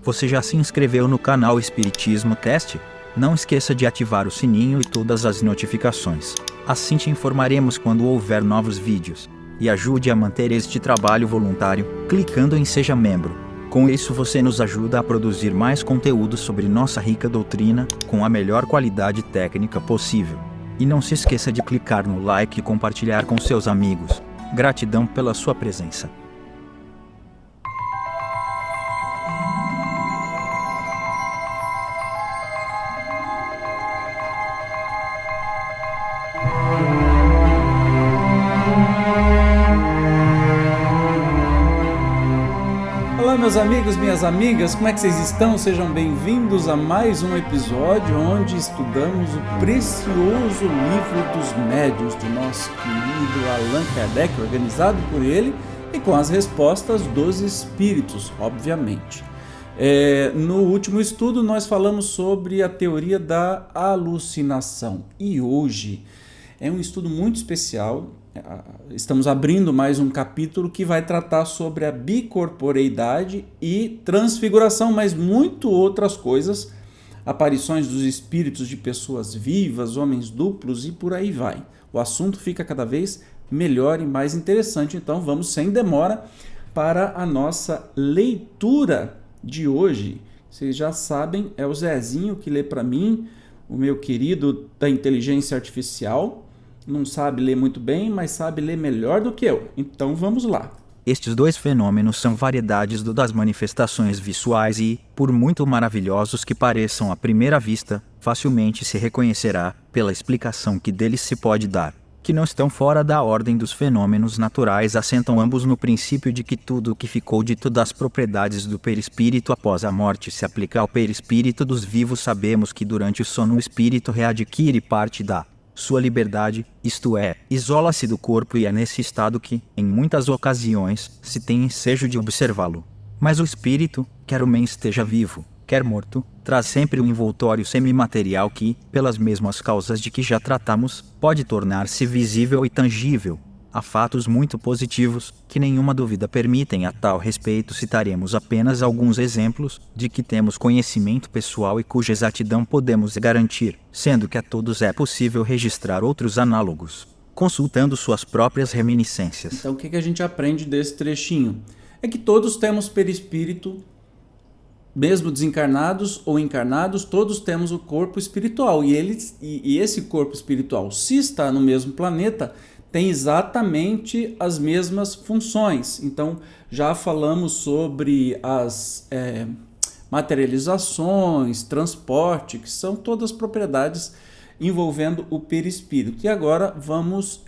Você já se inscreveu no canal Espiritismo Cast? Não esqueça de ativar o sininho e todas as notificações. Assim te informaremos quando houver novos vídeos. E ajude a manter este trabalho voluntário, clicando em Seja Membro. Com isso você nos ajuda a produzir mais conteúdo sobre nossa rica doutrina, com a melhor qualidade técnica possível. E não se esqueça de clicar no like e compartilhar com seus amigos. Gratidão pela sua presença. Olá meus amigos, minhas amigas, como é que vocês estão? Sejam bem-vindos a mais um episódio onde estudamos o precioso livro dos médiuns do nosso querido Allan Kardec, organizado por ele e com as respostas dos espíritos, obviamente. No último estudo nós falamos sobre a teoria da alucinação e hoje é um estudo muito especial. Estamos abrindo mais um capítulo que vai tratar sobre a bicorporeidade e transfiguração, mas muito outras coisas, aparições dos espíritos de pessoas vivas, homens duplos e por aí vai. O assunto fica cada vez melhor e mais interessante, então vamos sem demora para a nossa leitura de hoje. Vocês já sabem, é o Zezinho que lê para mim, o meu querido da inteligência artificial. Não sabe ler muito bem, mas sabe ler melhor do que eu. Então vamos lá. Estes dois fenômenos são variedades das manifestações visuais e, por muito maravilhosos que pareçam à primeira vista, facilmente se reconhecerá, pela explicação que deles se pode dar, que não estão fora da ordem dos fenômenos naturais, assentam ambos no princípio de que tudo o que ficou dito das propriedades do perispírito após a morte se aplica ao perispírito dos vivos. Sabemos que durante o sono o espírito readquire parte da sua liberdade, isto é, isola-se do corpo e é nesse estado que, em muitas ocasiões, se tem ensejo de observá-lo. Mas o espírito, quer o homem esteja vivo, quer morto, traz sempre um envoltório semimaterial que, pelas mesmas causas de que já tratamos, pode tornar-se visível e tangível. Há fatos muito positivos, que nenhuma dúvida permitem a tal respeito. Citaremos apenas alguns exemplos, de que temos conhecimento pessoal e cuja exatidão podemos garantir, sendo que a todos é possível registrar outros análogos, consultando suas próprias reminiscências. Então o que a gente aprende desse trechinho? É que todos temos perispírito, mesmo desencarnados ou encarnados, todos temos o corpo espiritual, e esse corpo espiritual, se está no mesmo planeta, tem exatamente as mesmas funções. Então, já falamos sobre as materializações, transporte, que são todas propriedades envolvendo o perispírito. E agora vamos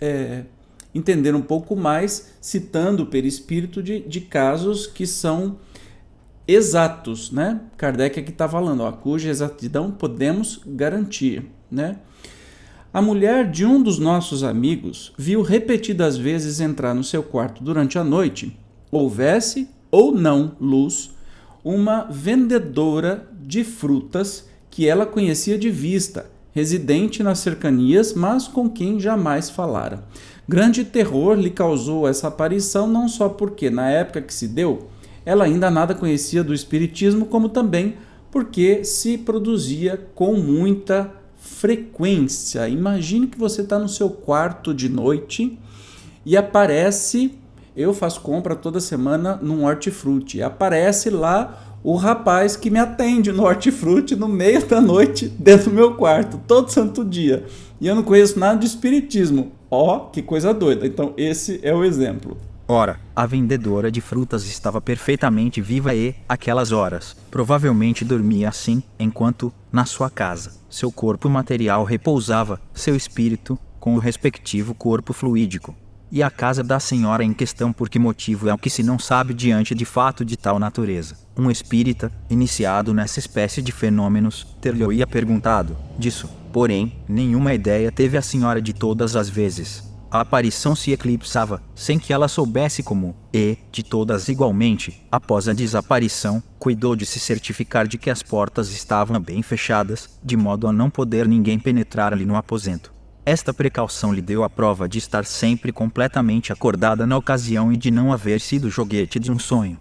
entender um pouco mais, citando o perispírito de casos que são exatos, né? Kardec aqui está falando, cuja exatidão podemos garantir, né? A mulher de um dos nossos amigos viu repetidas vezes entrar no seu quarto durante a noite, houvesse ou não luz, uma vendedora de frutas que ela conhecia de vista, residente nas cercanias, mas com quem jamais falara. Grande terror lhe causou essa aparição, não só porque, na época que se deu, ela ainda nada conhecia do espiritismo, como também porque se produzia com muita frequência. Imagine que você está no seu quarto de noite e aparece, eu faço compra toda semana num hortifruti, e aparece lá o rapaz que me atende no hortifruti no meio da noite dentro do meu quarto, todo santo dia, e eu não conheço nada de espiritismo. Que coisa doida. Então esse é o exemplo. Ora, a vendedora de frutas estava perfeitamente viva e, àquelas horas, provavelmente dormia assim, enquanto, na sua casa, seu corpo material repousava, seu espírito, com o respectivo corpo fluídico. E a casa da senhora em questão, por que motivo é o que se não sabe diante de fato de tal natureza. Um espírita, iniciado nessa espécie de fenômenos, ter-lhe-ia perguntado disso, porém, nenhuma ideia teve a senhora de todas as vezes. A aparição se eclipsava, sem que ela soubesse como, e, de todas igualmente, após a desaparição, cuidou de se certificar de que as portas estavam bem fechadas, de modo a não poder ninguém penetrar ali no aposento. Esta precaução lhe deu a prova de estar sempre completamente acordada na ocasião e de não haver sido joguete de um sonho.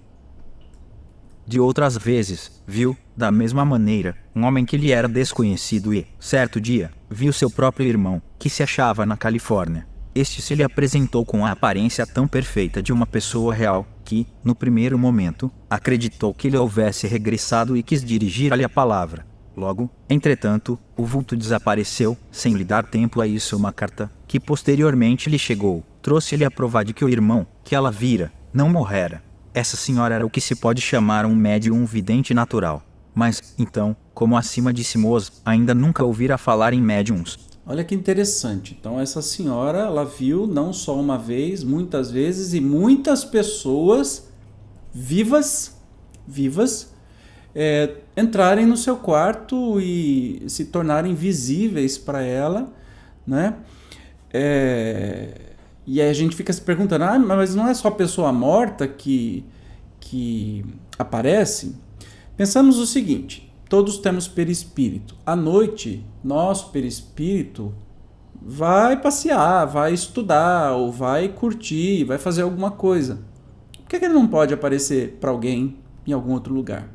De outras vezes, viu, da mesma maneira, um homem que lhe era desconhecido e, certo dia, viu seu próprio irmão, que se achava na Califórnia. Este se lhe apresentou com a aparência tão perfeita de uma pessoa real, que, no primeiro momento, acreditou que ele houvesse regressado e quis dirigir-lhe a palavra. Logo, entretanto, o vulto desapareceu, sem lhe dar tempo a isso. Uma carta, que posteriormente lhe chegou, trouxe-lhe a prova de que o irmão, que ela vira, não morrera. Essa senhora era o que se pode chamar um médium vidente natural. Mas, então, como acima dissemos, ainda nunca ouvira falar em médiums. Olha que interessante. Então essa senhora, ela viu não só uma vez, muitas vezes, e muitas pessoas vivas, entrarem no seu quarto e se tornarem visíveis para ela, né? E aí a gente fica se perguntando, mas não é só pessoa morta que aparece? Pensamos o seguinte: todos temos perispírito. À noite, nosso perispírito vai passear, vai estudar, ou vai curtir, vai fazer alguma coisa. Por que ele não pode aparecer para alguém em algum outro lugar?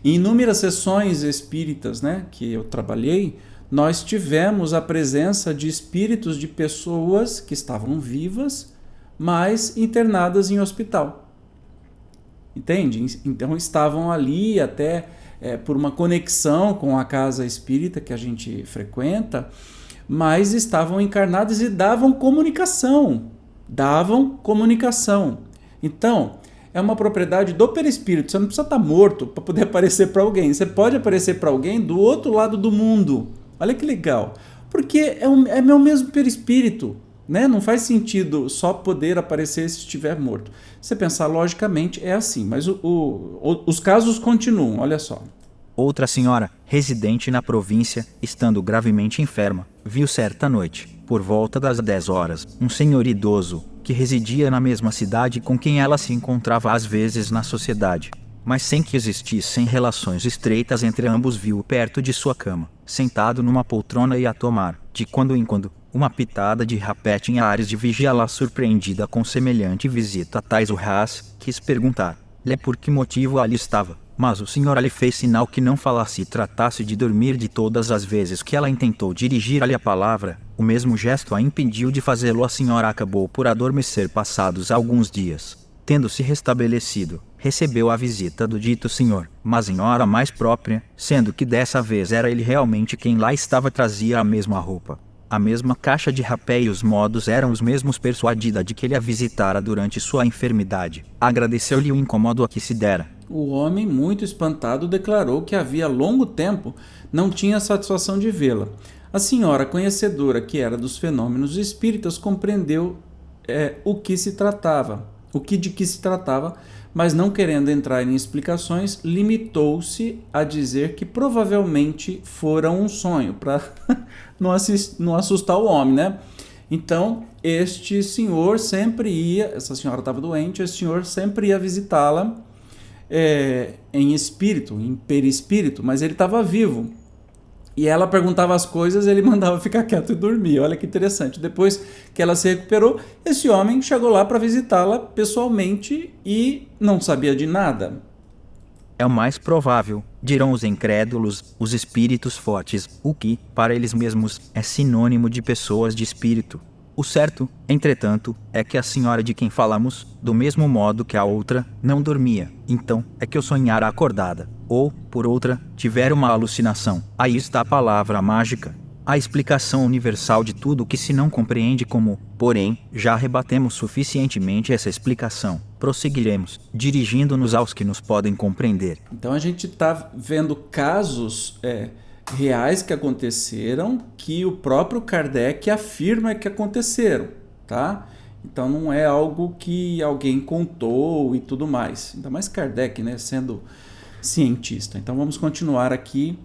Em inúmeras sessões espíritas, né, que eu trabalhei, nós tivemos a presença de espíritos de pessoas que estavam vivas, mas internadas em hospital. Entende? Então estavam ali até por uma conexão com a casa espírita que a gente frequenta, mas estavam encarnados e davam comunicação. Então, é uma propriedade do perispírito. Você não precisa estar morto para poder aparecer para alguém. Você pode aparecer para alguém do outro lado do mundo. Olha que legal. Porque é meu mesmo perispírito. Né? Não faz sentido só poder aparecer se estiver morto. Se você pensar logicamente, é assim. Mas os casos continuam, olha só. Outra senhora, residente na província, estando gravemente enferma, viu certa noite, por volta das 10 horas, um senhor idoso, que residia na mesma cidade com quem ela se encontrava às vezes na sociedade, mas sem que existissem relações estreitas entre ambos. Viu-o perto de sua cama, sentado numa poltrona e a tomar, de quando em quando, uma pitada de rapé. Tinha ares de vigiá-la. Surpreendida com semelhante visita, Tais Urras quis perguntar-lhe por que motivo ali estava, mas o senhor lhe fez sinal que não falasse e tratasse de dormir. De todas as vezes que ela intentou dirigir-lhe a palavra, o mesmo gesto a impediu de fazê-lo. A senhora acabou por adormecer. Passados alguns dias, tendo-se restabelecido, recebeu a visita do dito senhor, mas em hora mais própria, sendo que dessa vez era ele realmente quem lá estava. Trazia a mesma roupa, a mesma caixa de rapé e os modos eram os mesmos. Persuadida de que ele a visitara durante sua enfermidade, agradeceu-lhe o incômodo a que se dera. O homem, muito espantado, declarou que havia longo tempo não tinha satisfação de vê-la. A senhora, conhecedora que era dos fenômenos espíritas, compreendeu de que se tratava, mas não querendo entrar em explicações, limitou-se a dizer que provavelmente fora um sonho, para não assustar o homem, né? Então, este senhor sempre ia, essa senhora estava doente, esse senhor sempre ia visitá-la em espírito, em perispírito, mas ele estava vivo. E ela perguntava as coisas, ele mandava ficar quieto e dormir. Olha que interessante. Depois que ela se recuperou, esse homem chegou lá para visitá-la pessoalmente e não sabia de nada. É o mais provável, dirão os incrédulos, os espíritos fortes, o que, para eles mesmos, é sinônimo de pessoas de espírito. O certo, entretanto, é que a senhora de quem falamos, do mesmo modo que a outra, não dormia. Então, é que eu sonhara acordada, ou, por outra, tivera uma alucinação. Aí está a palavra mágica, a explicação universal de tudo o que se não compreende como. Porém, já rebatemos suficientemente essa explicação. Prosseguiremos, dirigindo-nos aos que nos podem compreender. Então a gente está vendo casos reais que aconteceram, que o próprio Kardec afirma que aconteceram, tá? Então não é algo que alguém contou e tudo mais. Ainda mais Kardec, né, sendo cientista. Então vamos continuar aqui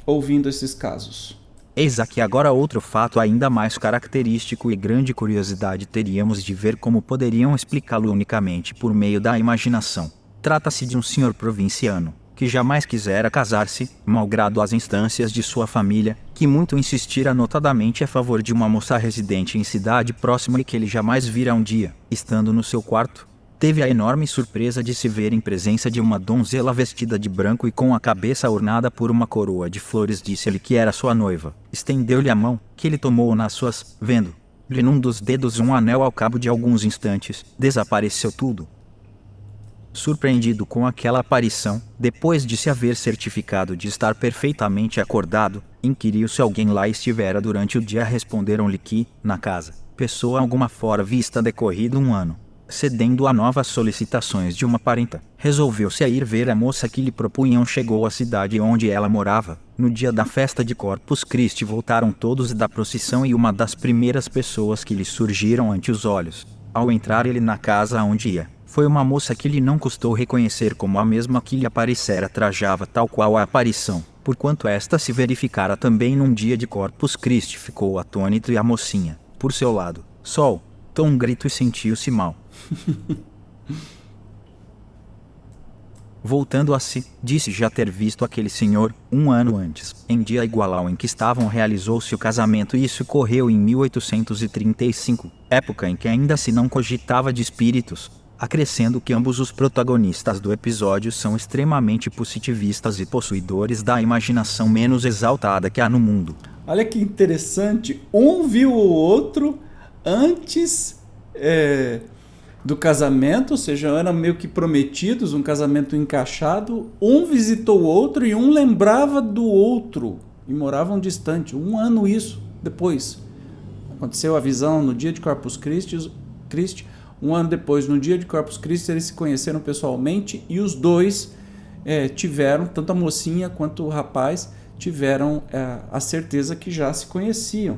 ouvindo esses casos. Eis aqui agora outro fato ainda mais característico e grande curiosidade teríamos de ver como poderiam explicá-lo unicamente por meio da imaginação. Trata-se de um senhor provinciano, que jamais quisera casar-se, malgrado as instâncias de sua família, que muito insistira notadamente a favor de uma moça residente em cidade próxima e que ele jamais vira um dia, estando no seu quarto, teve a enorme surpresa de se ver em presença de uma donzela vestida de branco e com a cabeça ornada por uma coroa de flores. Disse-lhe que era sua noiva. Estendeu-lhe a mão, que ele tomou nas suas, vendo-lhe num dos dedos um anel. Ao cabo de alguns instantes, desapareceu tudo. Surpreendido com aquela aparição, depois de se haver certificado de estar perfeitamente acordado, inquiriu se alguém lá estivera durante o dia. Responderam-lhe que, na casa, pessoa alguma fora vista decorrido um ano. Cedendo a novas solicitações de uma parenta, resolveu-se a ir ver a moça que lhe propunham. Chegou à cidade onde ela morava. No dia da festa de Corpus Christi voltaram todos da procissão e uma das primeiras pessoas que lhe surgiram ante os olhos, ao entrar ele na casa onde ia, foi uma moça que lhe não custou reconhecer como a mesma que lhe aparecera. Trajava tal qual a aparição, porquanto esta se verificara também num dia de Corpus Christi. Ficou atônito e a mocinha, por seu lado, soltou um grito e sentiu-se mal. Voltando a si, disse já ter visto aquele senhor, um ano antes, em dia igual ao em que estavam. Realizou-se o casamento e isso ocorreu em 1835, época em que ainda se não cogitava de espíritos, acrescendo que ambos os protagonistas do episódio são extremamente positivistas e possuidores da imaginação menos exaltada que há no mundo. Olha que interessante, um viu o outro antes do casamento, ou seja, eram meio que prometidos, um casamento encaixado, um visitou o outro e um lembrava do outro e moravam distante, um ano isso depois. Aconteceu a visão no dia de Corpus Christi, um ano depois, no dia de Corpus Christi, eles se conheceram pessoalmente e os dois tiveram, tanto a mocinha quanto o rapaz, tiveram a certeza que já se conheciam.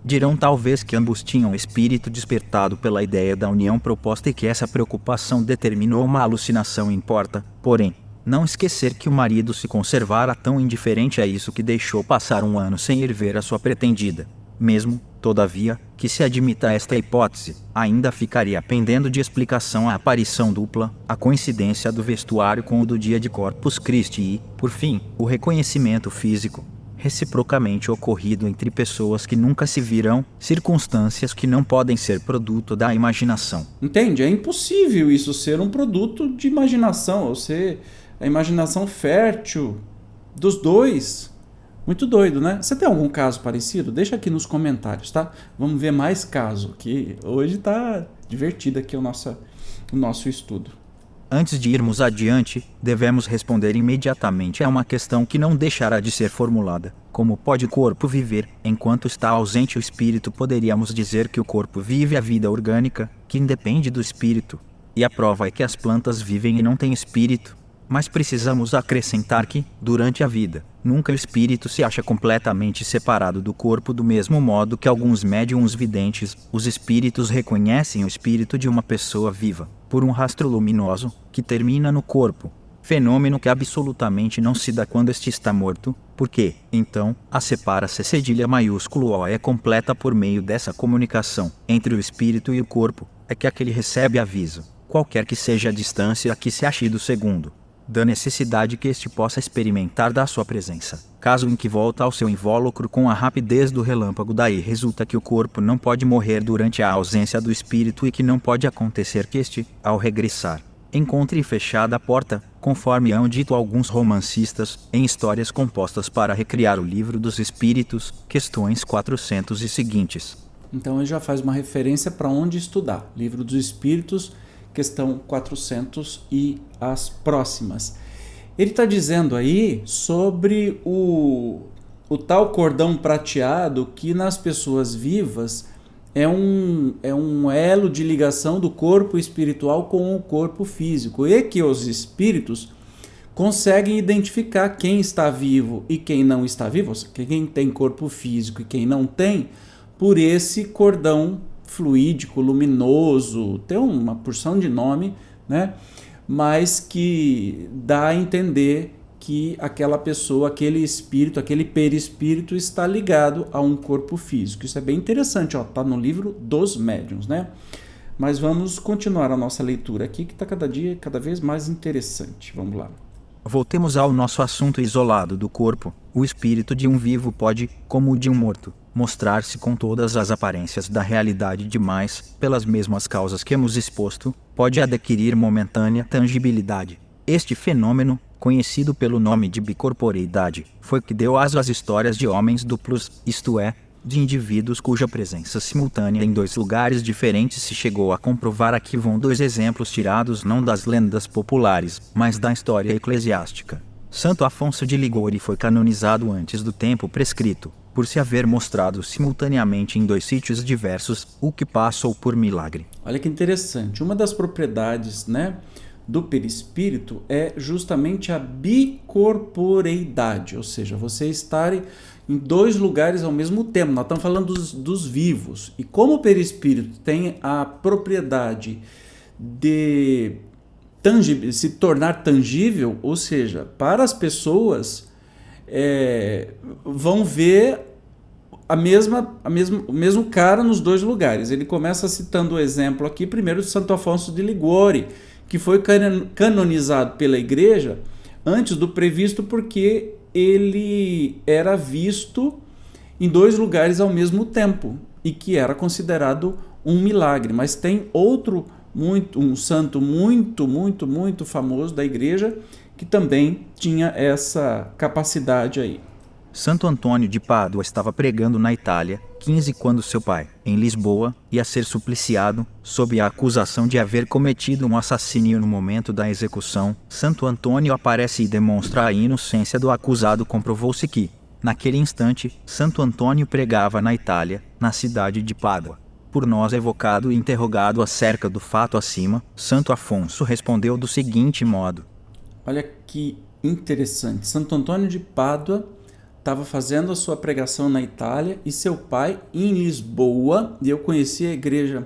Dirão talvez que ambos tinham espírito despertado pela ideia da união proposta e que essa preocupação determinou uma alucinação. Importa, porém, não esquecer que o marido se conservara tão indiferente a isso que deixou passar um ano sem ir ver a sua pretendida. Mesmo, todavia, que se admita esta hipótese, ainda ficaria pendendo de explicação a aparição dupla, a coincidência do vestuário com o do dia de Corpus Christi e, por fim, o reconhecimento físico, reciprocamente ocorrido entre pessoas que nunca se viram, circunstâncias que não podem ser produto da imaginação. Entende? É impossível isso ser um produto de imaginação, ou ser a imaginação fértil dos dois. Muito doido, né? Você tem algum caso parecido? Deixa aqui nos comentários, tá? Vamos ver mais caso, que hoje tá divertido aqui o nosso estudo. Antes de irmos adiante, devemos responder imediatamente a uma questão que não deixará de ser formulada. Como pode o corpo viver, enquanto está ausente o espírito? Poderíamos dizer que o corpo vive a vida orgânica, que independe do espírito. E a prova é que as plantas vivem e não têm espírito. Mas precisamos acrescentar que, durante a vida, nunca o espírito se acha completamente separado do corpo. Do mesmo modo que alguns médiuns videntes, os espíritos reconhecem o espírito de uma pessoa viva por um rastro luminoso, que termina no corpo, fenômeno que absolutamente não se dá quando este está morto, porque, então, a separa-se cedilha maiúsculo O é completa. Por meio dessa comunicação entre o espírito e o corpo, é que aquele recebe aviso, qualquer que seja a distância a que se ache do segundo, da necessidade que este possa experimentar da sua presença. Caso em que volta ao seu invólucro com a rapidez do relâmpago, daí resulta que o corpo não pode morrer durante a ausência do espírito e que não pode acontecer que este, ao regressar, encontre fechada a porta, conforme hão dito alguns romancistas, em histórias compostas para recriar o Livro dos Espíritos, questões 400 e seguintes. Então ele já faz uma referência para onde estudar. Livro dos Espíritos, questão 400 e as próximas. Ele está dizendo aí sobre o tal cordão prateado que nas pessoas vivas é um elo de ligação do corpo espiritual com o corpo físico, e que os espíritos conseguem identificar quem está vivo e quem não está vivo, ou seja, quem tem corpo físico e quem não tem, por esse cordão fluídico, luminoso, tem uma porção de nome, né? Mas que dá a entender que aquela pessoa, aquele espírito, aquele perispírito está ligado a um corpo físico. Isso é bem interessante, ó, tá no Livro dos Médiuns, né? Mas vamos continuar a nossa leitura aqui, que está cada vez mais interessante. Vamos lá. Voltemos ao nosso assunto isolado do corpo. O espírito de um vivo pode, como o de um morto, mostrar-se com todas as aparências da realidade demais, pelas mesmas causas que hemos exposto, pode adquirir momentânea tangibilidade. Este fenômeno, conhecido pelo nome de bicorporeidade, foi que deu aso às histórias de homens duplos, isto é, de indivíduos cuja presença simultânea em dois lugares diferentes se chegou a comprovar. Aqui vão dois exemplos tirados não das lendas populares, mas da história eclesiástica. Santo Afonso de Liguori foi canonizado antes do tempo prescrito, por se haver mostrado simultaneamente em dois sítios diversos, o que passou por milagre. Olha que interessante. Uma das propriedades, do perispírito é justamente a bicorporeidade, ou seja, você estar em dois lugares ao mesmo tempo. Nós estamos falando dos vivos. E como o perispírito tem a propriedade de se tornar tangível, ou seja, para as pessoas vão ver o mesmo cara nos dois lugares. Ele começa citando o exemplo aqui, primeiro de Santo Afonso de Liguori, que foi canonizado pela Igreja antes do previsto, porque ele era visto em dois lugares ao mesmo tempo e que era considerado um milagre. Mas tem um santo muito famoso da Igreja que também tinha essa capacidade aí. Santo Antônio de Pádua estava pregando na Itália, 15, quando seu pai, em Lisboa, ia ser supliciado, sob a acusação de haver cometido um assassínio no momento da execução. Santo Antônio aparece e demonstra a inocência do acusado. Comprovou-se que, naquele instante, Santo Antônio pregava na Itália, na cidade de Pádua. Por nós evocado e interrogado acerca do fato acima, Santo Afonso respondeu do seguinte modo: olha que interessante. Santo Antônio de Pádua estava fazendo a sua pregação na Itália e seu pai em Lisboa, e eu conheci a igreja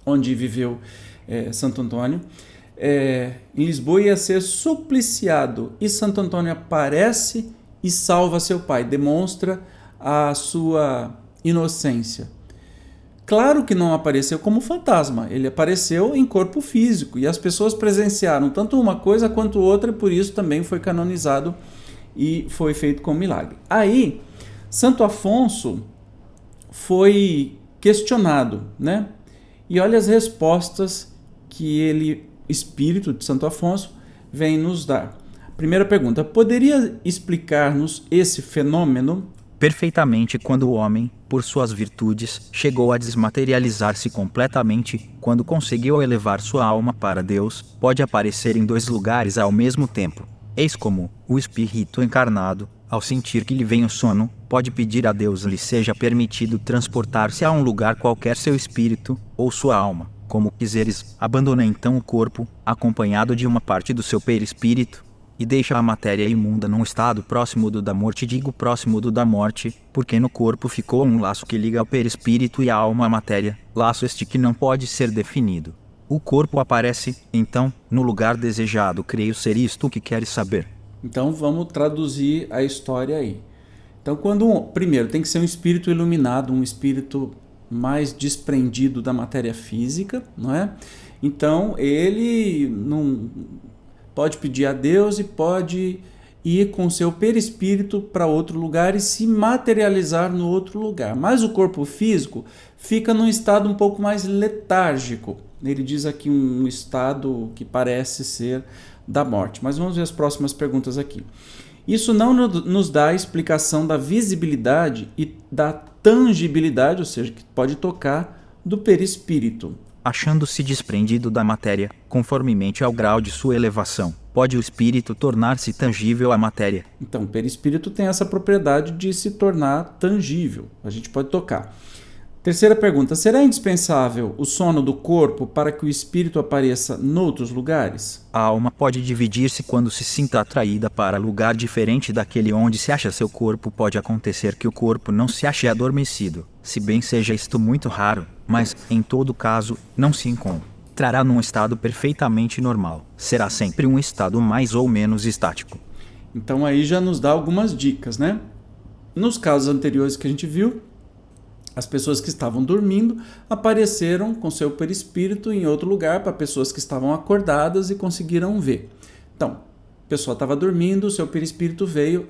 onde viveu Santo Antônio, em Lisboa ia ser supliciado, e Santo Antônio aparece e salva seu pai, demonstra a sua inocência. Claro que não apareceu como fantasma, ele apareceu em corpo físico, e as pessoas presenciaram tanto uma coisa quanto outra, e por isso também foi canonizado e foi feito com milagre. Aí, Santo Afonso foi questionado, E olha as respostas que espírito de Santo Afonso, vem nos dar. Primeira pergunta: poderia explicar-nos esse fenômeno? Perfeitamente, quando o homem, por suas virtudes, chegou a desmaterializar-se completamente, quando conseguiu elevar sua alma para Deus, pode aparecer em dois lugares ao mesmo tempo. Eis como o espírito encarnado, ao sentir que lhe vem o sono, pode pedir a Deus lhe seja permitido transportar-se a um lugar qualquer. Seu espírito, ou sua alma, como quiseres, abandona então o corpo, acompanhado de uma parte do seu perispírito, e deixa a matéria imunda num estado próximo do da morte. Digo próximo do da morte, porque no corpo ficou um laço que liga o perispírito e a alma à matéria, laço este que não pode ser definido. O corpo aparece, então, no lugar desejado. Creio ser isto o que queres saber. Então vamos traduzir a história aí. Então, primeiro tem que ser um espírito iluminado, um espírito mais desprendido da matéria física, não é? Então ele não pode pedir a Deus e pode ir com seu perispírito para outro lugar e se materializar no outro lugar. Mas o corpo físico fica num estado um pouco mais letárgico. Ele diz aqui um estado que parece ser da morte. Mas vamos ver as próximas perguntas aqui. Isso não nos dá a explicação da visibilidade e da tangibilidade, ou seja, que pode tocar, do perispírito. Achando-se desprendido da matéria, conformemente ao grau de sua elevação, pode o espírito tornar-se tangível à matéria. Então, o perispírito tem essa propriedade de se tornar tangível. A gente pode tocar. Terceira pergunta: será indispensável o sono do corpo para que o espírito apareça noutros lugares? A alma pode dividir-se quando se sinta atraída para lugar diferente daquele onde se acha seu corpo. Pode acontecer que o corpo não se ache adormecido, se bem seja isto muito raro, mas, em todo caso, não se encontrará num estado perfeitamente normal. Será sempre um estado mais ou menos estático. Então aí já nos dá algumas dicas, Nos casos anteriores que a gente viu, as pessoas que estavam dormindo apareceram com seu perispírito em outro lugar para pessoas que estavam acordadas e conseguiram ver. Então, a pessoa estava dormindo, seu perispírito veio.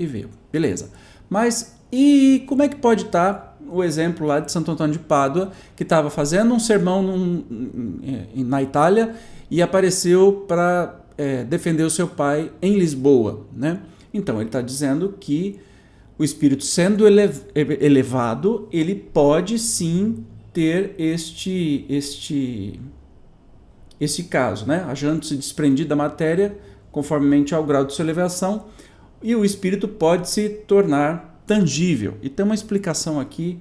Beleza. Mas E como é que pode estar o exemplo lá de Santo Antônio de Pádua, que estava fazendo um sermão na Itália e apareceu para defender o seu pai em Lisboa, né? Então ele está dizendo que o espírito sendo elevado, ele pode sim ter este caso, né? Achando-se desprendido da matéria, conformemente ao grau de sua elevação, e o espírito pode se tornar tangível. E tem uma explicação aqui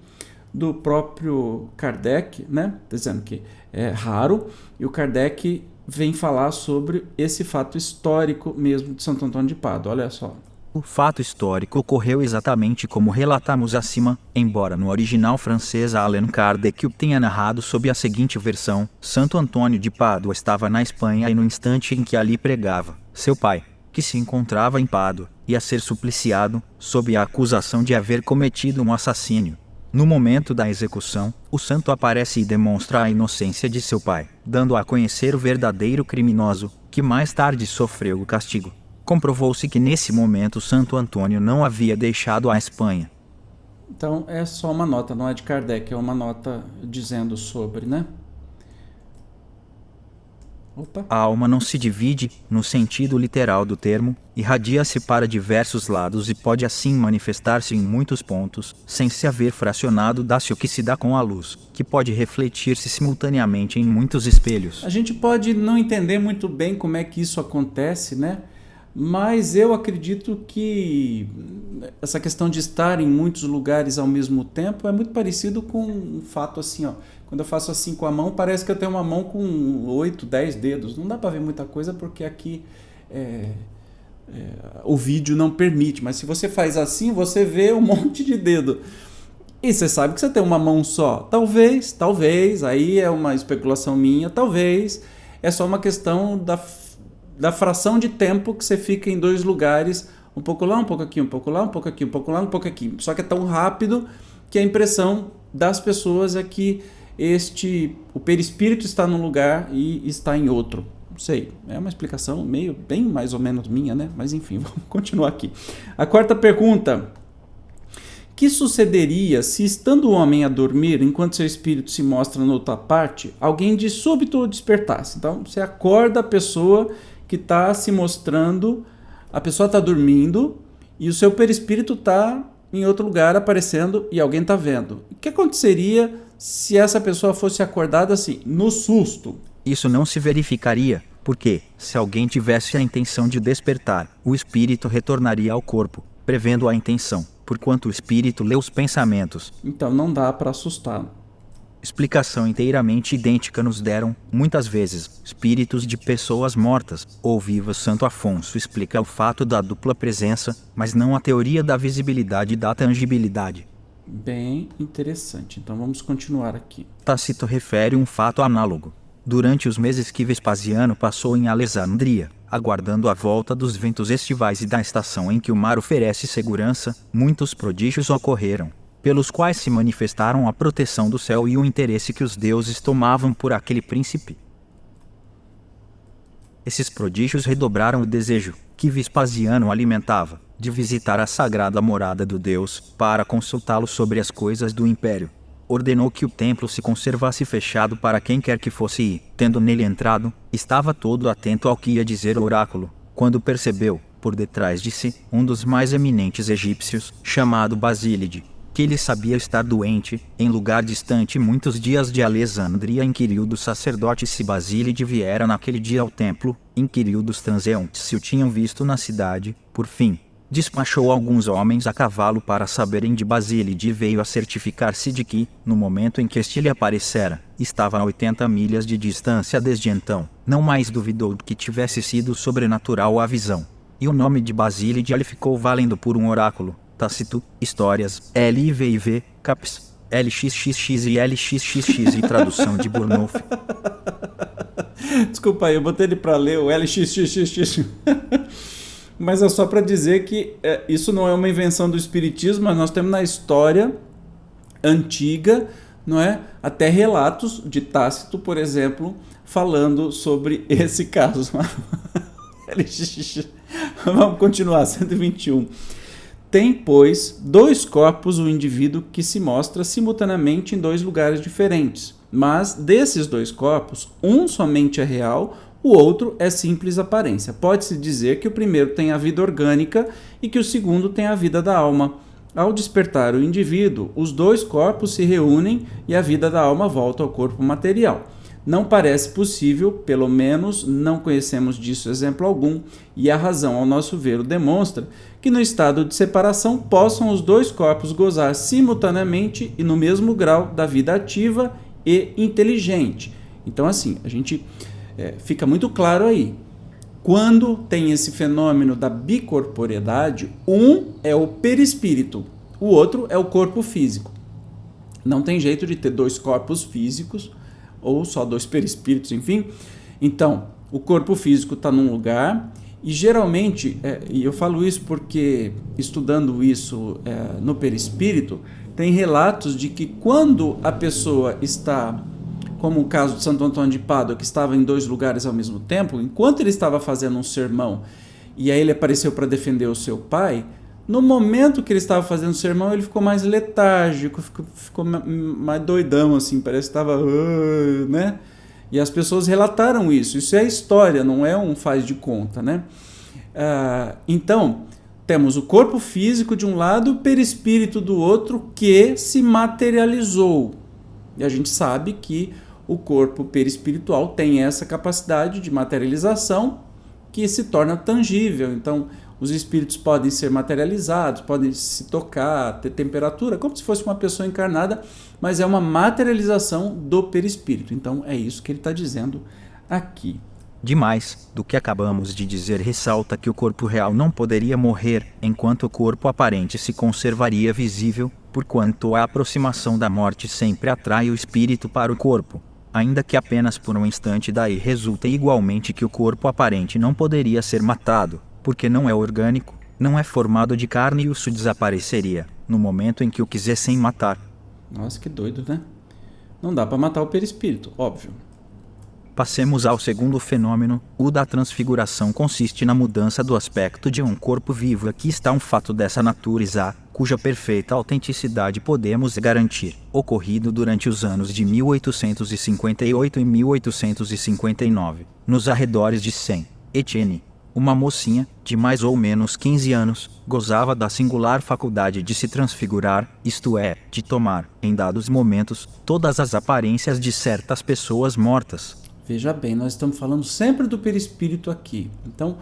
do próprio Kardec, né? Dizendo que é raro, e o Kardec vem falar sobre esse fato histórico mesmo de Santo Antônio de Pádua. Olha só. O fato histórico ocorreu exatamente como relatamos acima, embora no original francês Allan Kardec o tenha narrado sob a seguinte versão: Santo Antônio de Pádua estava na Espanha e no instante em que ali pregava, seu pai, que se encontrava em Pádua, ia ser supliciado, sob a acusação de haver cometido um assassínio. No momento da execução, o santo aparece e demonstra a inocência de seu pai, dando a conhecer o verdadeiro criminoso, que mais tarde sofreu o castigo. Comprovou-se que nesse momento Santo Antônio não havia deixado a Espanha. Então é só uma nota, não é de Kardec, é uma nota dizendo sobre, né? Opa. A alma não se divide, no sentido literal do termo, irradia-se para diversos lados e pode assim manifestar-se em muitos pontos, sem se haver fracionado dá-se o que se dá com a luz, que pode refletir-se simultaneamente em muitos espelhos. A gente pode não entender muito bem como é que isso acontece, né? Mas eu acredito que essa questão de estar em muitos lugares ao mesmo tempo é muito parecido com um fato assim, ó. Quando eu faço assim com a mão, parece que eu tenho uma mão com 8, 10 dedos. Não dá para ver muita coisa porque aqui o vídeo não permite. Mas se você faz assim, você vê um monte de dedo. E você sabe que você tem uma mão só. Talvez, aí é uma especulação minha, talvez. É só uma questão da fração de tempo que você fica em dois lugares, um pouco lá, um pouco aqui, um pouco lá, um pouco aqui, um pouco lá, um pouco aqui. Só que é tão rápido que a impressão das pessoas é que o perispírito está num lugar e está em outro. Não sei, é uma explicação bem mais ou menos minha, né? Mas enfim, vamos continuar aqui. A quarta pergunta: que sucederia se, estando o homem a dormir, enquanto seu espírito se mostra noutra parte, alguém de súbito o despertasse? Então, você acorda a pessoa que está se mostrando, a pessoa está dormindo e o seu perispírito está em outro lugar aparecendo e alguém está vendo. O que aconteceria se essa pessoa fosse acordada assim, no susto? Isso não se verificaria, porque, se alguém tivesse a intenção de despertar, o espírito retornaria ao corpo, prevendo a intenção, porquanto o espírito lê os pensamentos. Então não dá para assustar. Explicação inteiramente idêntica nos deram, muitas vezes, espíritos de pessoas mortas ou vivas. Santo Afonso explica o fato da dupla presença, mas não a teoria da visibilidade e da tangibilidade. Bem interessante. Então vamos continuar aqui. Tácito refere um fato análogo. Durante os meses que Vespasiano passou em Alessandria, aguardando a volta dos ventos estivais e da estação em que o mar oferece segurança, muitos prodígios ocorreram, pelos quais se manifestaram a proteção do céu e o interesse que os deuses tomavam por aquele príncipe. Esses prodígios redobraram o desejo, que Vespasiano alimentava, de visitar a sagrada morada do Deus, para consultá-lo sobre as coisas do império. Ordenou que o templo se conservasse fechado para quem quer que fosse e, tendo nele entrado, estava todo atento ao que ia dizer o oráculo, quando percebeu, por detrás de si, um dos mais eminentes egípcios, chamado Basílide, que ele sabia estar doente, em lugar distante muitos dias de Alessandria. Inquiriu do sacerdote se Basílide viera naquele dia ao templo, inquiriu dos transeuntes se o tinham visto na cidade, por fim, despachou alguns homens a cavalo para saberem de Basílide e veio a certificar-se de que, no momento em que este lhe aparecera, estava a 80 milhas de distância. Desde então, não mais duvidou de que tivesse sido sobrenatural a visão. E o nome de Basílide lhe ficou valendo por um oráculo. Tácito, Histórias, LIVIV, Caps, LXXX e LXXX e tradução de Burnouf. Desculpa aí, eu botei ele para ler o LXXX. Mas é só para dizer que isso não é uma invenção do espiritismo, mas nós temos na história antiga, não é? Até relatos de Tácito, por exemplo, falando sobre esse caso. Vamos continuar, 121. Tem, pois, 2 corpos o indivíduo que se mostra simultaneamente em 2 lugares diferentes. Mas, desses 2 corpos, um somente é real, o outro é simples aparência. Pode-se dizer que o primeiro tem a vida orgânica e que o segundo tem a vida da alma. Ao despertar o indivíduo, os 2 corpos se reúnem e a vida da alma volta ao corpo material. Não parece possível, pelo menos não conhecemos disso exemplo algum, e a razão, ao nosso ver, o demonstra, que no estado de separação possam os 2 corpos gozar simultaneamente e no mesmo grau da vida ativa e inteligente. Então, assim, a gente fica muito claro aí. Quando tem esse fenômeno da bicorporeidade, um é o perispírito, o outro é o corpo físico. Não tem jeito de ter 2 corpos físicos, ou só 2 perispíritos, enfim. Então, o corpo físico está num lugar, e geralmente, e eu falo isso porque estudando isso no perispírito, tem relatos de que quando a pessoa está, como o caso de Santo Antônio de Pádua, que estava em 2 lugares ao mesmo tempo, enquanto ele estava fazendo um sermão, e aí ele apareceu para defender o seu pai, no momento que ele estava fazendo o sermão, ele ficou mais letárgico, ficou mais doidão, assim, parece que estava, né? E as pessoas relataram isso. Isso é história, não é um faz de conta, né? Então, temos o corpo físico de um lado e o perispírito do outro que se materializou. E a gente sabe que o corpo perispiritual tem essa capacidade de materialização que se torna tangível. Então, os espíritos podem ser materializados, podem se tocar, ter temperatura, como se fosse uma pessoa encarnada, mas é uma materialização do perispírito. Então, é isso que ele está dizendo aqui. Demais do que acabamos de dizer ressalta que o corpo real não poderia morrer, enquanto o corpo aparente se conservaria visível, porquanto a aproximação da morte sempre atrai o espírito para o corpo. Ainda que apenas por um instante, daí resulta igualmente que o corpo aparente não poderia ser matado, porque não é orgânico, não é formado de carne e isso desapareceria, no momento em que o quisessem matar. Nossa, que doido, né? Não dá para matar o perispírito, óbvio. Passemos ao segundo fenômeno. O da transfiguração consiste na mudança do aspecto de um corpo vivo. Aqui está um fato dessa natureza, cuja perfeita autenticidade podemos garantir, ocorrido durante os anos de 1858 e 1859, nos arredores de Saint-Étienne. Uma mocinha, de mais ou menos 15 anos, gozava da singular faculdade de se transfigurar, isto é, de tomar, em dados momentos, todas as aparências de certas pessoas mortas. Veja bem, nós estamos falando sempre do perispírito aqui. Então,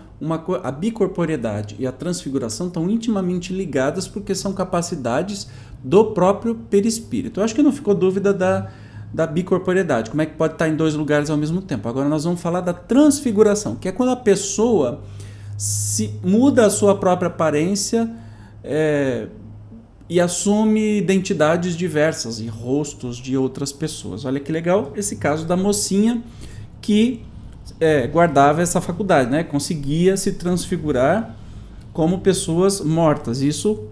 a bicorporeidade e a transfiguração estão intimamente ligadas porque são capacidades do próprio perispírito. Eu acho que não ficou dúvida da bicorporeidade, como é que pode estar em 2 lugares ao mesmo tempo. Agora nós vamos falar da transfiguração, que é quando a pessoa se muda a sua própria aparência e assume identidades diversas e rostos de outras pessoas. Olha que legal esse caso da mocinha que guardava essa faculdade, né? Conseguia se transfigurar como pessoas mortas. Isso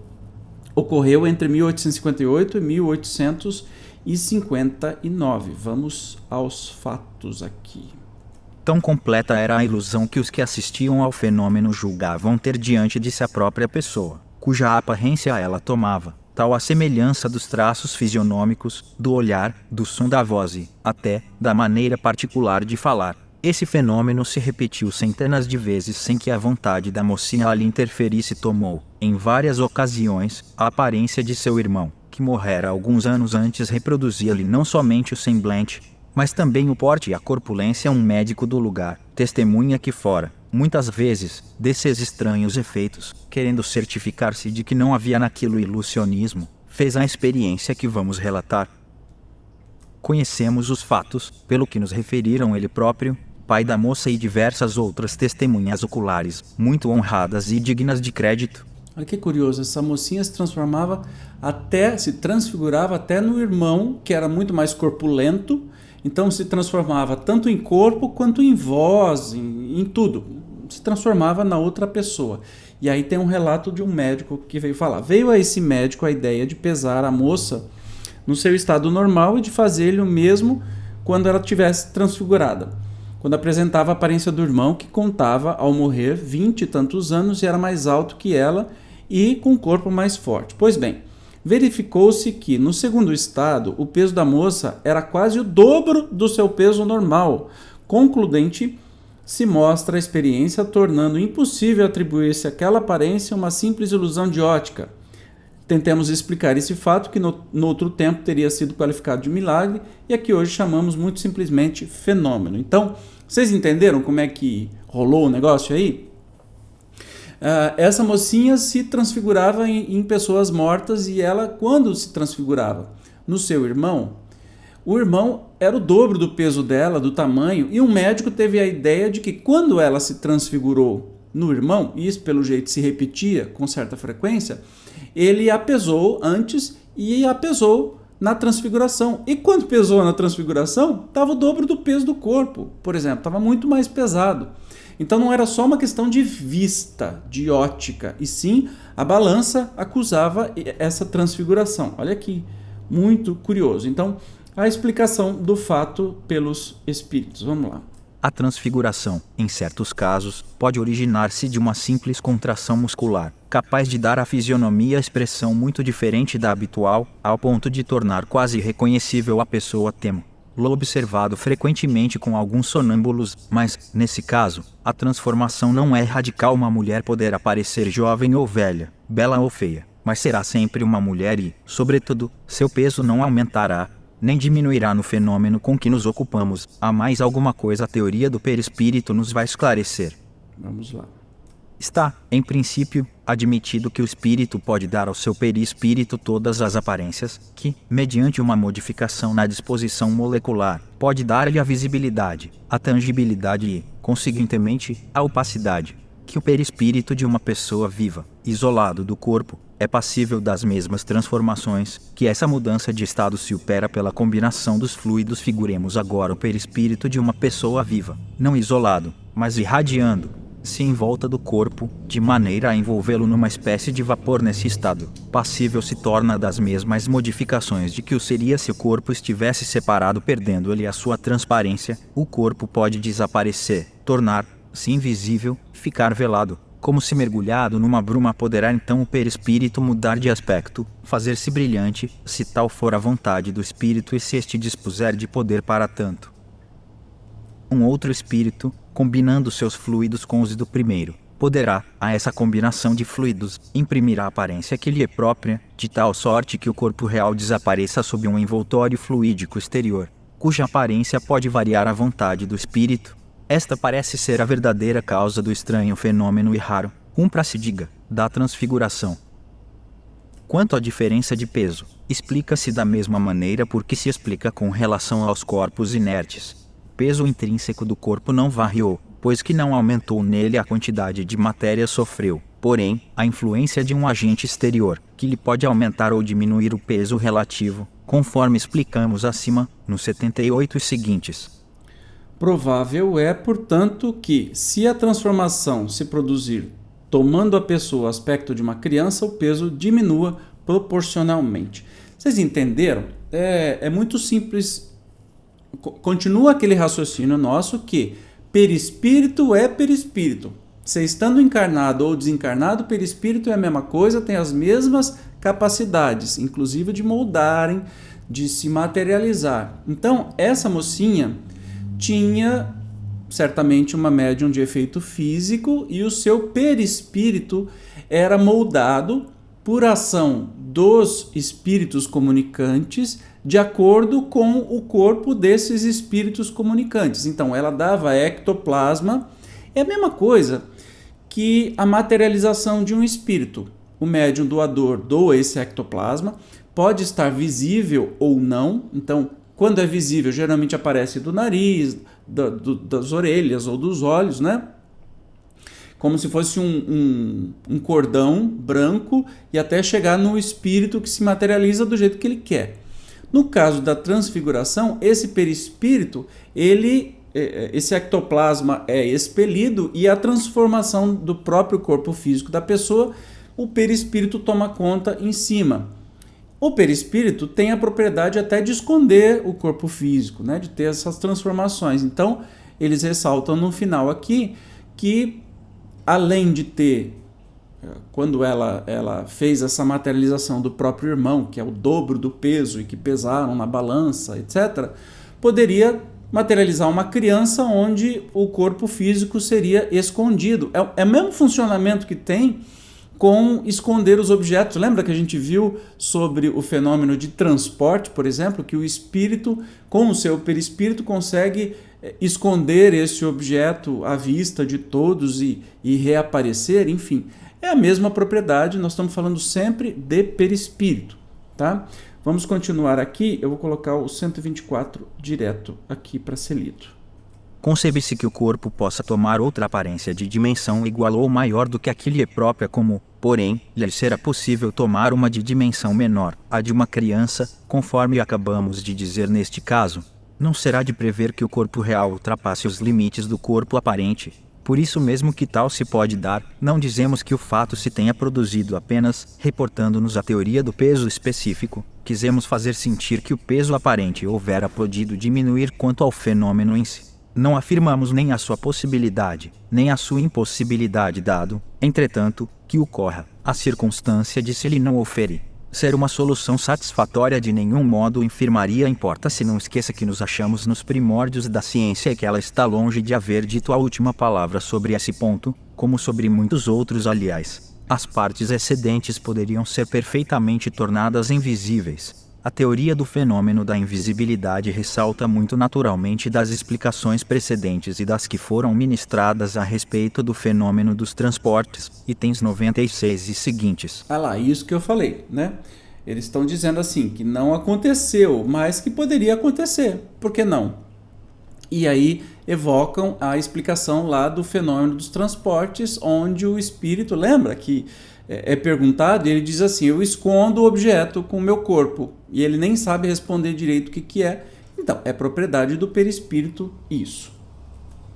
ocorreu entre 1858 e 1859. Vamos aos fatos aqui. Tão completa era a ilusão que os que assistiam ao fenômeno julgavam ter diante de si a própria pessoa, cuja aparência ela tomava, tal a semelhança dos traços fisionômicos, do olhar, do som da voz e, até, da maneira particular de falar. Esse fenômeno se repetiu centenas de vezes sem que a vontade da mocinha lhe interferisse. Tomou, em várias ocasiões, a aparência de seu irmão, que morrera alguns anos antes. Reproduzia-lhe não somente o semblante, mas também o porte e a corpulência. Um médico do lugar testemunha que fora, muitas vezes, desses estranhos efeitos, querendo certificar-se de que não havia naquilo ilusionismo, fez a experiência que vamos relatar. Conhecemos os fatos, pelo que nos referiram ele próprio, pai da moça e diversas outras testemunhas oculares, muito honradas e dignas de crédito. Olha que curioso, essa mocinha se transfigurava até no irmão, que era muito mais corpulento, então se transformava tanto em corpo quanto em voz, em tudo. Se transformava na outra pessoa. E aí tem um relato de um médico que veio falar. Veio a esse médico a ideia de pesar a moça no seu estado normal e de fazer-lhe o mesmo quando ela tivesse transfigurada. Quando apresentava a aparência do irmão, que contava, ao morrer, 20 e tantos anos e era mais alto que ela, e com um corpo mais forte. Pois bem, verificou-se que no segundo estado o peso da moça era quase o dobro do seu peso normal. Concludente, se mostra a experiência tornando impossível atribuir-se àquela aparência uma simples ilusão de ótica. Tentemos explicar esse fato que no outro tempo teria sido qualificado de milagre e aqui hoje chamamos muito simplesmente fenômeno. Então, vocês entenderam como é que rolou o negócio aí? Essa mocinha se transfigurava em pessoas mortas e ela, quando se transfigurava no seu irmão, o irmão era o dobro do peso dela, do tamanho, e um médico teve a ideia de que quando ela se transfigurou no irmão, e isso pelo jeito se repetia com certa frequência, ele a pesou antes e a pesou na transfiguração. E quando pesou na transfiguração, estava o dobro do peso do corpo, por exemplo, estava muito mais pesado. Então não era só uma questão de vista, de ótica, e sim a balança acusava essa transfiguração. Olha aqui, muito curioso. Então, a explicação do fato pelos espíritos. Vamos lá. A transfiguração, em certos casos, pode originar-se de uma simples contração muscular, capaz de dar à fisionomia expressão muito diferente da habitual, ao ponto de tornar quase irreconhecível a pessoa tema. Lo observado frequentemente com alguns sonâmbulos, mas, nesse caso, a transformação não é radical. Uma mulher poderá parecer jovem ou velha, bela ou feia, mas será sempre uma mulher e, sobretudo, seu peso não aumentará, nem diminuirá no fenômeno com que nos ocupamos. Há mais alguma coisa a teoria do perispírito nos vai esclarecer. Vamos lá. Está, em princípio, admitido que o espírito pode dar ao seu perispírito todas as aparências, que, mediante uma modificação na disposição molecular, pode dar-lhe a visibilidade, a tangibilidade e, conseguintemente, a opacidade, que o perispírito de uma pessoa viva, isolado do corpo, é passível das mesmas transformações, que essa mudança de estado se opera pela combinação dos fluidos. Figuremos agora o perispírito de uma pessoa viva, não isolado, mas irradiando se em volta do corpo, de maneira a envolvê-lo numa espécie de vapor. Nesse estado, passível se torna das mesmas modificações de que o seria se o corpo estivesse separado, perdendo-lhe a sua transparência. O corpo pode desaparecer, tornar-se invisível, ficar velado, como se mergulhado numa bruma. Poderá então o perispírito mudar de aspecto, fazer-se brilhante, se tal for a vontade do espírito e se este dispuser de poder para tanto. Um outro espírito, combinando seus fluidos com os do primeiro, poderá, a essa combinação de fluidos, imprimir a aparência que lhe é própria, de tal sorte que o corpo real desapareça sob um envoltório fluídico exterior, cuja aparência pode variar à vontade do espírito. Esta parece ser a verdadeira causa do estranho fenômeno e raro, cumpra-se diga, da transfiguração. Quanto à diferença de peso, explica-se da mesma maneira por que se explica com relação aos corpos inertes. O peso intrínseco do corpo não variou, pois que não aumentou nele a quantidade de matéria sofreu, porém, a influência de um agente exterior, que lhe pode aumentar ou diminuir o peso relativo, conforme explicamos acima, nos 78 e seguintes. Provável é, portanto, que, se a transformação se produzir tomando a pessoa o aspecto de uma criança, o peso diminua proporcionalmente. Vocês entenderam? É muito simples. Continua aquele raciocínio nosso que perispírito é perispírito. Você estando encarnado ou desencarnado, perispírito é a mesma coisa, tem as mesmas capacidades, inclusive de moldarem, de se materializar. Então, essa mocinha tinha certamente uma médium de efeito físico e o seu perispírito era moldado por ação dos espíritos comunicantes de acordo com o corpo desses espíritos comunicantes. Então, ela dava ectoplasma. É a mesma coisa que a materialização de um espírito. O médium doador doa esse ectoplasma, pode estar visível ou não. Então, quando é visível, geralmente aparece do nariz, das orelhas ou dos olhos, né? Como se fosse um cordão branco e até chegar no espírito que se materializa do jeito que ele quer. No caso da transfiguração, esse perispírito, esse ectoplasma é expelido e a transformação do próprio corpo físico da pessoa, o perispírito toma conta em cima. O perispírito tem a propriedade até de esconder o corpo físico, né, de ter essas transformações. Então, eles ressaltam no final aqui que, além de ter quando ela fez essa materialização do próprio irmão, que é o dobro do peso e que pesaram na balança, etc., poderia materializar uma criança onde o corpo físico seria escondido. É o mesmo funcionamento que tem com esconder os objetos. Lembra que a gente viu sobre o fenômeno de transporte, por exemplo, que o espírito, com o seu perispírito, consegue esconder esse objeto à vista de todos e reaparecer, enfim. É a mesma propriedade, nós estamos falando sempre de perispírito, tá? Vamos continuar aqui, eu vou colocar o 124 direto aqui para ser lido. Concebe-se que o corpo possa tomar outra aparência de dimensão igual ou maior do que a que lhe é própria, como, porém, lhe será possível tomar uma de dimensão menor, a de uma criança, conforme acabamos de dizer neste caso. Não será de prever que o corpo real ultrapasse os limites do corpo aparente. Por isso mesmo que tal se pode dar, não dizemos que o fato se tenha produzido apenas, reportando-nos a teoria do peso específico. Quisemos fazer sentir que o peso aparente houvera podido diminuir quanto ao fenômeno em si. Não afirmamos nem a sua possibilidade, nem a sua impossibilidade, dado, entretanto, que ocorra a circunstância de se lhe não oferir ser uma solução satisfatória de nenhum modo infirmaria. Importa-se não esqueça que nos achamos nos primórdios da ciência e que ela está longe de haver dito a última palavra sobre esse ponto, como sobre muitos outros. Aliás, as partes excedentes poderiam ser perfeitamente tornadas invisíveis. A teoria do fenômeno da invisibilidade ressalta muito naturalmente das explicações precedentes e das que foram ministradas a respeito do fenômeno dos transportes, itens 96 e seguintes. Ah lá, isso que eu falei, né? Eles estão dizendo assim, que não aconteceu, mas que poderia acontecer. Por que não? E aí evocam a explicação lá do fenômeno dos transportes, onde o espírito, lembra que é perguntado e ele diz assim, eu escondo o objeto com o meu corpo, e ele nem sabe responder direito o que é. Então, é propriedade do perispírito isso.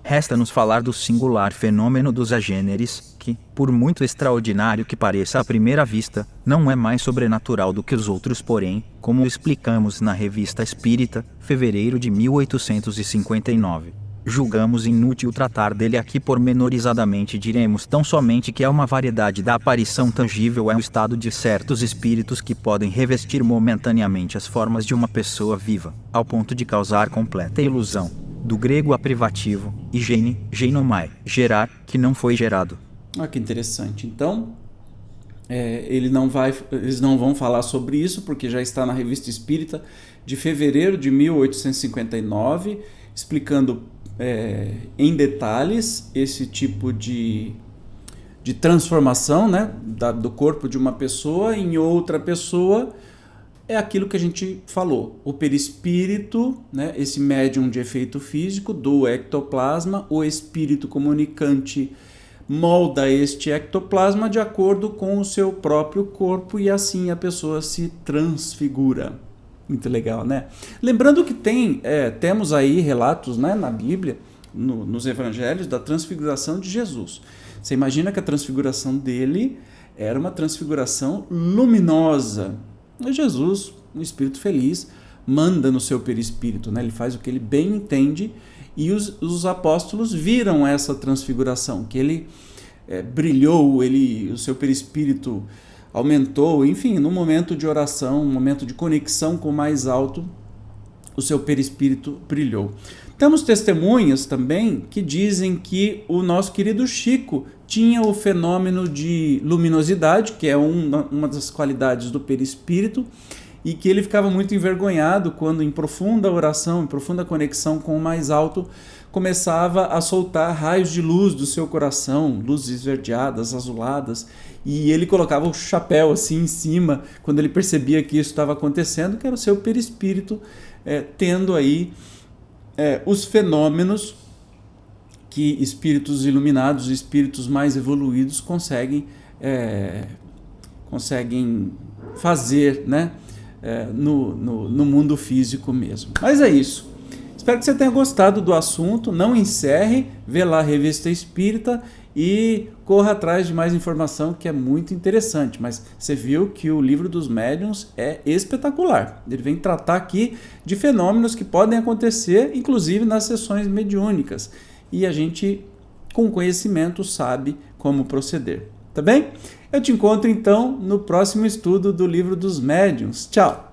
Resta-nos falar do singular fenômeno dos agêneres, que, por muito extraordinário que pareça à primeira vista, não é mais sobrenatural do que os outros, porém, como explicamos na Revista Espírita, fevereiro de 1859. Julgamos inútil tratar dele aqui pormenorizadamente, diremos tão somente que é uma variedade da aparição tangível, é um estado de certos espíritos que podem revestir momentaneamente as formas de uma pessoa viva, ao ponto de causar completa ilusão. Do grego aprivativo, higiene, geinomai, gerar, que não foi gerado. Ah, que interessante. Então, eles não vão falar sobre isso, porque já está na Revista Espírita de fevereiro de 1859, explicando em detalhes esse tipo de transformação, né, do corpo de uma pessoa em outra pessoa. É aquilo que a gente falou, o perispírito, né, esse médium de efeito físico do ectoplasma, o espírito comunicante molda este ectoplasma de acordo com o seu próprio corpo e assim a pessoa se transfigura. Muito legal, né? Lembrando que temos aí relatos, né, na Bíblia, nos evangelhos, da transfiguração de Jesus. Você imagina que a transfiguração dele era uma transfiguração luminosa. E Jesus, um espírito feliz, manda no seu perispírito, né? Ele faz o que ele bem entende e os apóstolos viram essa transfiguração, que ele brilhou, o seu perispírito aumentou, enfim, no momento de oração, no momento de conexão com o mais alto, o seu perispírito brilhou. Temos testemunhas também que dizem que o nosso querido Chico tinha o fenômeno de luminosidade, que é uma das qualidades do perispírito, e que ele ficava muito envergonhado quando, em profunda oração, em profunda conexão com o mais alto, começava a soltar raios de luz do seu coração, luzes esverdeadas, azuladas, e ele colocava o chapéu assim em cima quando ele percebia que isso estava acontecendo, que era o seu perispírito tendo aí os fenômenos que espíritos iluminados, espíritos mais evoluídos conseguem fazer, né, no mundo físico mesmo. Mas é isso. Espero que você tenha gostado do assunto. Não encerre, vê lá a Revista Espírita e corra atrás de mais informação, que é muito interessante. Mas você viu que o Livro dos Médiuns é espetacular. Ele vem tratar aqui de fenômenos que podem acontecer, inclusive nas sessões mediúnicas. E a gente, com conhecimento, sabe como proceder. Tá tá bem? Eu te encontro então no próximo estudo do Livro dos Médiuns. Tchau!